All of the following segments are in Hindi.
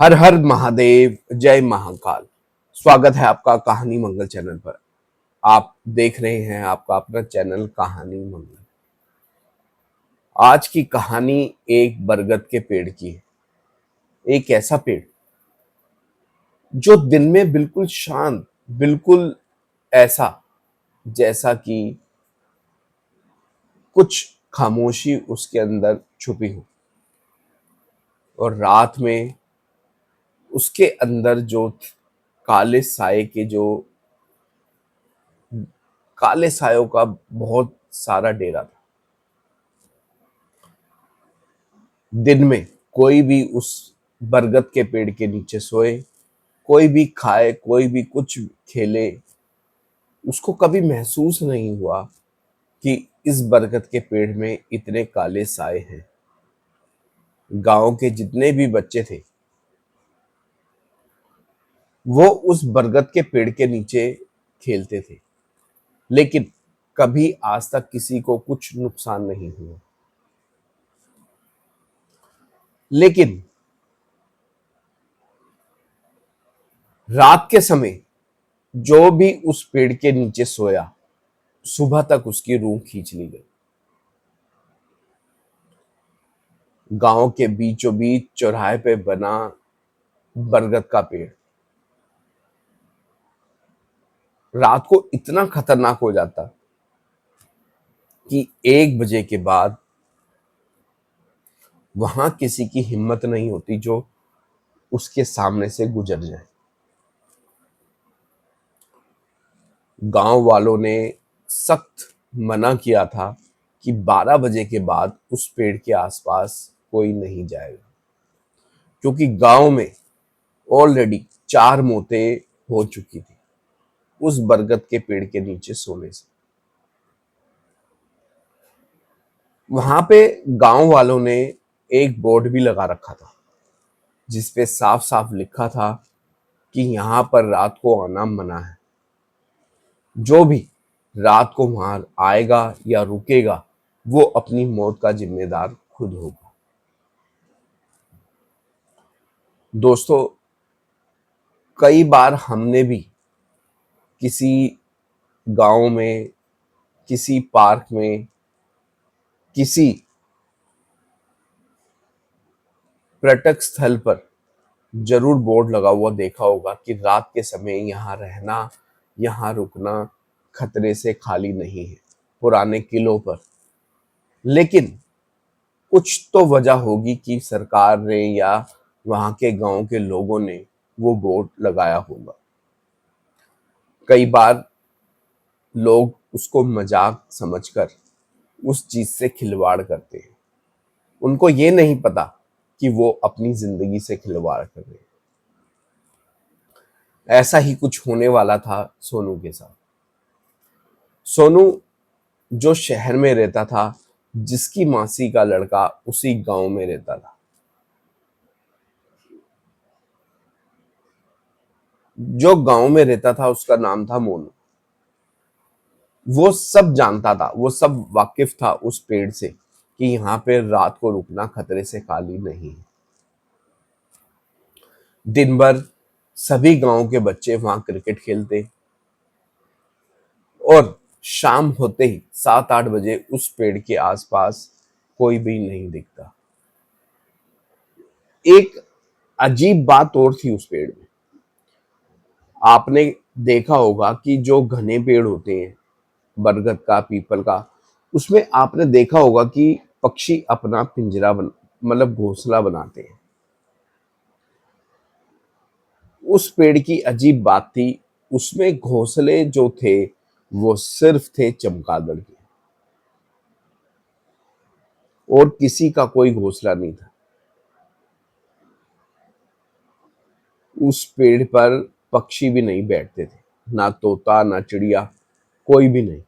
हर हर महादेव, जय महाकाल। स्वागत है आपका कहानी मंगल चैनल पर। आप देख रहे हैं आपका अपना चैनल कहानी मंगल। आज की कहानी एक बरगद के पेड़ की है। एक ऐसा पेड़ जो दिन में बिल्कुल शांत, बिल्कुल ऐसा जैसा कि कुछ खामोशी उसके अंदर छुपी हो, और रात में उसके अंदर जो काले साए के जो काले सायों का बहुत सारा डेरा था। दिन में कोई भी उस बरगद के पेड़ के नीचे सोए, कोई भी खाए, कोई भी कुछ खेले, उसको कभी महसूस नहीं हुआ कि इस बरगद के पेड़ में इतने काले साए हैं। गांव के जितने भी बच्चे थे वो उस बरगद के पेड़ के नीचे खेलते थे, लेकिन कभी आज तक किसी को कुछ नुकसान नहीं हुआ। लेकिन रात के समय जो भी उस पेड़ के नीचे सोया, सुबह तक उसकी रूह खींच ली गई। गांव के बीचों बीच चौराहे पे बना बरगद का पेड़ रात को इतना खतरनाक हो जाता कि 1 बजे के बाद वहां किसी की हिम्मत नहीं होती जो उसके सामने से गुजर जाए। गांव वालों ने सख्त मना किया था कि 12 बजे के बाद उस पेड़ के आसपास कोई नहीं जाएगा, क्योंकि गांव में ऑलरेडी 4 मौतें हो चुकी थी उस बरगद के पेड़ के नीचे सोने से। वहां पे गांव वालों ने एक बोर्ड भी लगा रखा था जिसपे साफ साफ लिखा था कि यहाँ पर रात को आना मना है। जो भी रात को वहां आएगा या रुकेगा वो अपनी मौत का जिम्मेदार खुद होगा। दोस्तों, कई बार हमने भी किसी गांव में, किसी पार्क में, किसी पर्यटक स्थल पर जरूर बोर्ड लगा हुआ देखा होगा कि रात के समय यहाँ रहना, यहाँ रुकना खतरे से खाली नहीं है, पुराने किलों पर। लेकिन कुछ तो वजह होगी कि सरकार ने या वहां के गांव के लोगों ने वो बोर्ड लगाया होगा। कई बार लोग उसको मजाक समझकर उस चीज से खिलवाड़ करते हैं। उनको ये नहीं पता कि वो अपनी जिंदगी से खिलवाड़ कर रहे हैं। ऐसा ही कुछ होने वाला था सोनू के साथ। सोनू जो शहर में रहता था, जिसकी मासी का लड़का उसी गांव में रहता था, जो गांव में रहता था उसका नाम था मोनू। वो सब जानता था, वो सब वाकिफ था उस पेड़ से कि यहाँ पे रात को रुकना खतरे से खाली नहीं है। दिन भर सभी गांव के बच्चे वहां क्रिकेट खेलते, और शाम होते ही 7-8 बजे उस पेड़ के आसपास कोई भी नहीं दिखता। एक अजीब बात और थी उस पेड़ में। आपने देखा होगा कि जो घने पेड़ होते हैं, बरगद का, पीपल का, उसमें आपने देखा होगा कि पक्षी अपना पिंजरा मतलब घोंसला बनाते हैं। उस पेड़ की अजीब बात थी, उसमें घोंसले जो थे वो सिर्फ थे चमगादड़ के, और किसी का कोई घोंसला नहीं था। उस पेड़ पर पक्षी भी नहीं बैठते थे, ना तोता ना चिड़िया, कोई भी नहीं।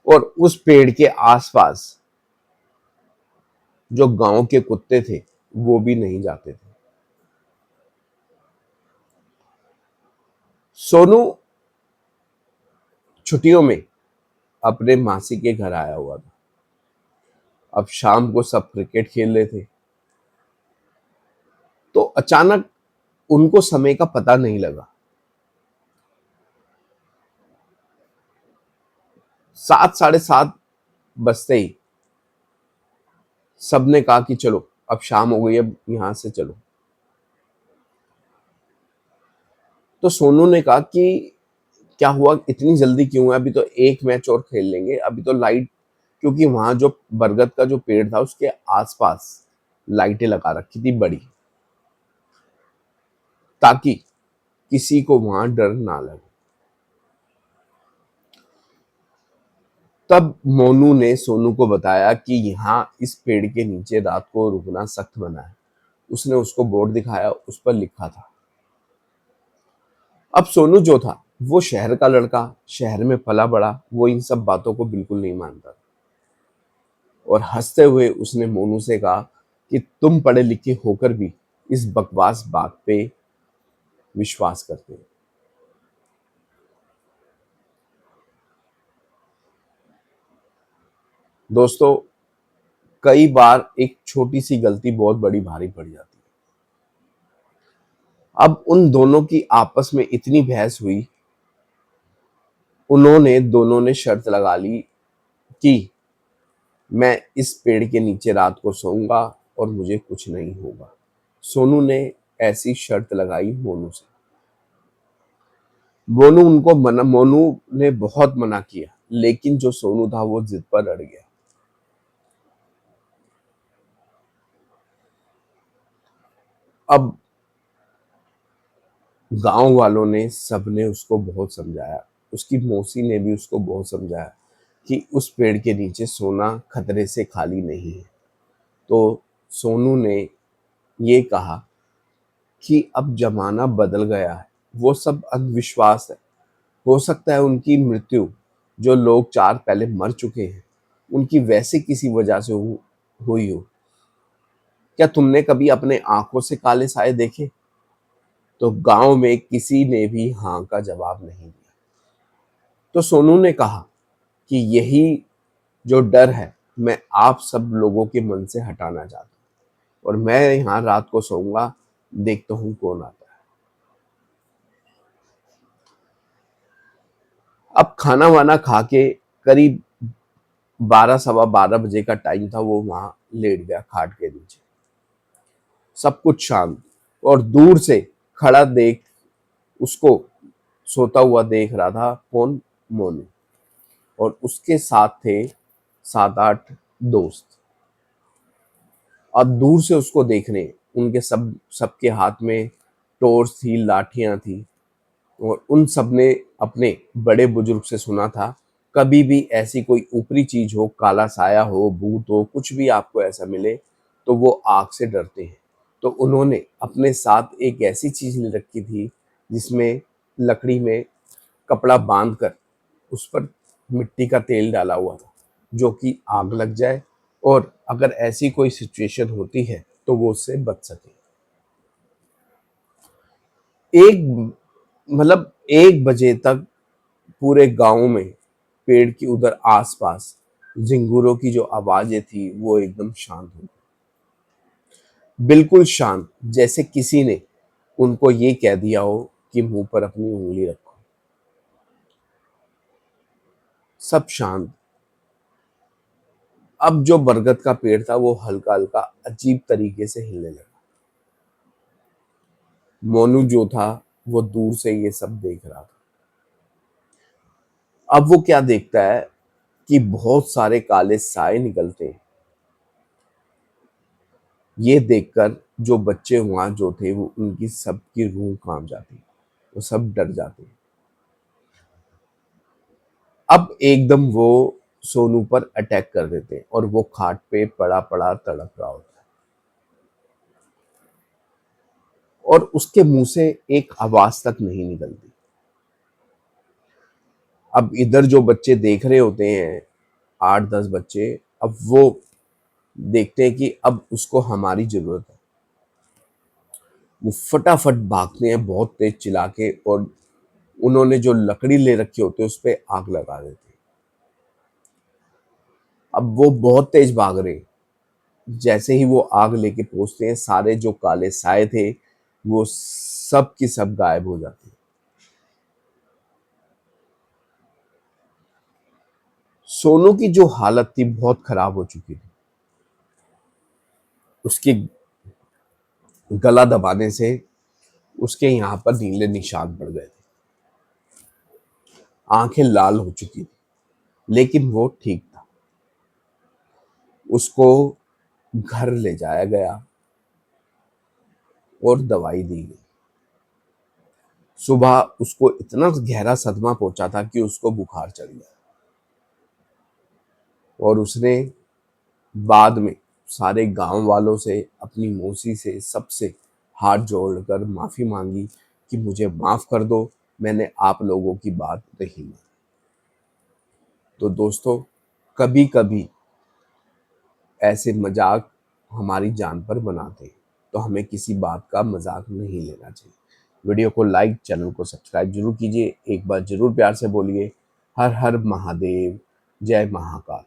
और उस पेड़ के आसपास जो गांव के कुत्ते थे वो भी नहीं जाते थे। सोनू छुट्टियों में अपने मासी के घर आया हुआ था। अब शाम को सब क्रिकेट खेल रहे थे। तो अचानक उनको समय का पता नहीं लगा। 7 साढ़े 7 बजते ही सबने कहा कि चलो अब शाम हो गई, अब यहां से चलो। तो सोनू ने कहा कि क्या हुआ, इतनी जल्दी क्यों है, अभी तो एक मैच और खेल लेंगे, अभी तो लाइट, क्योंकि वहां जो बरगद का जो पेड़ था उसके आसपास लाइटें लगा रखी थी बड़ी, ताकि किसी को वहां डर ना लगे। तब मोनू ने सोनू को बताया कि यहाँ इस पेड़ के नीचे रात को रुकना सख्त मना है। उसने उसको बोर्ड दिखाया, उस पर लिखा था। अब सोनू जो था वो शहर का लड़का, शहर में पला बड़ा, वो इन सब बातों को बिल्कुल नहीं मानता था। और हंसते हुए उसने मोनू से कहा कि तुम पढ़े लिखे होकर भी इस बकवास बात पे विश्वास करते हो। दोस्तों, कई बार एक छोटी सी गलती बहुत बड़ी भारी पड़ जाती है। अब उन दोनों की आपस में इतनी बहस हुई, उन्होंने दोनों ने शर्त लगा ली कि मैं इस पेड़ के नीचे रात को सोऊंगा और मुझे कुछ नहीं होगा। सोनू ने ऐसी शर्त लगाई मोनू से। मोनू ने बहुत मना किया, लेकिन जो सोनू था वो जिद पर अड़ गया। अब गांव वालों ने सबने उसको बहुत समझाया, उसकी मौसी ने भी उसको बहुत समझाया कि उस पेड़ के नीचे सोना खतरे से खाली नहीं है। तो सोनू ने ये कहा कि अब जमाना बदल गया है, वो सब अंधविश्वास है। हो सकता है उनकी मृत्यु, जो लोग 4 पहले मर चुके हैं, उनकी वैसे किसी वजह से हुई हो। क्या तुमने कभी अपने आंखों से काले साए देखे? तो गांव में किसी ने भी हाँ का जवाब नहीं दिया। तो सोनू ने कहा कि यही जो डर है, मैं आप सब लोगों के मन से हटाना चाहता हूँ, और मैं यहाँ रात को सोऊंगा, देखता हूँ कौन आता है। अब खाना वाना खा के करीब 12 सवा 12 बजे का टाइम था, वो वहां लेट गया खाट के नीचे। सब कुछ शांत, और दूर से खड़ा देख उसको सोता हुआ देख रहा था कौन? मोनू। और उसके साथ थे 7 8 दोस्त। अब दूर से उसको देख रहे हैं, उनके सबके हाथ में टॉर्च थी, लाठियां थी। और उन सब ने अपने बड़े बुजुर्ग से सुना था, कभी भी ऐसी कोई ऊपरी चीज हो, काला साया हो, भूत हो, कुछ भी आपको ऐसा मिले, तो वो आग से डरते हैं। तो उन्होंने अपने साथ एक ऐसी चीज ले रखी थी जिसमें लकड़ी में कपड़ा बांध कर उस पर मिट्टी का तेल डाला हुआ था, जो कि आग लग जाए और अगर ऐसी कोई सिचुएशन होती है तो वो उससे बच सके। एक मतलब 1 बजे तक पूरे गांव में पेड़ की उधर आसपास झिंगुरों की जो आवाजें थी वो एकदम शांत हो गई, बिल्कुल शांत, जैसे किसी ने उनको ये कह दिया हो कि मुंह पर अपनी उंगली रखो। सब शांत। अब जो बरगद का पेड़ था वो हल्का हल्का अजीब तरीके से हिलने लगा। मोनू जो था वो दूर से ये सब देख रहा था। अब वो क्या देखता है कि बहुत सारे काले साए निकलते हैं। ये देखकर जो बच्चे वहां जो थे वो उनकी सबकी रूह कांप जाती, वो सब डर जाते। अब एकदम वो सोनू पर अटैक कर देते और वो खाट पे पड़ा पड़ा तड़प रहा होता है, और उसके मुंह से एक आवाज तक नहीं निकलती। अब इधर जो बच्चे देख रहे होते हैं, 8 10 बच्चे, अब वो देखते हैं कि अब उसको हमारी जरूरत है। वो फटाफट भागते हैं बहुत तेज चिल्ला के, और उन्होंने जो लकड़ी ले रखी होती है उस पे आग लगा देते हैं। अब वो बहुत तेज भाग रहे हैं, जैसे ही वो आग लेके पहुंचते हैं, सारे जो काले साए थे वो सब की सब गायब हो जाते हैं। सोनू की जो हालत थी बहुत खराब हो चुकी थी। उसके गला दबाने से उसके यहाँ पर नीले निशान पड़ गए थे, आंखें लाल हो चुकी थी, लेकिन वो ठीक था। उसको घर ले जाया गया और दवाई दी गई। सुबह उसको इतना गहरा सदमा पहुंचा था कि उसको बुखार चढ़ गया, और उसने बाद में सारे गांव वालों से, अपनी मौसी से, सबसे हाथ जोड़कर माफी मांगी कि मुझे माफ कर दो, मैंने आप लोगों की बात नहीं मानी। तो दोस्तों, कभी कभी ऐसे मजाक हमारी जान पर बनाते हैं, तो हमें किसी बात का मजाक नहीं लेना चाहिए। वीडियो को लाइक, चैनल को सब्सक्राइब जरूर कीजिए। एक बार जरूर प्यार से बोलिए, हर हर महादेव, जय महाकाल।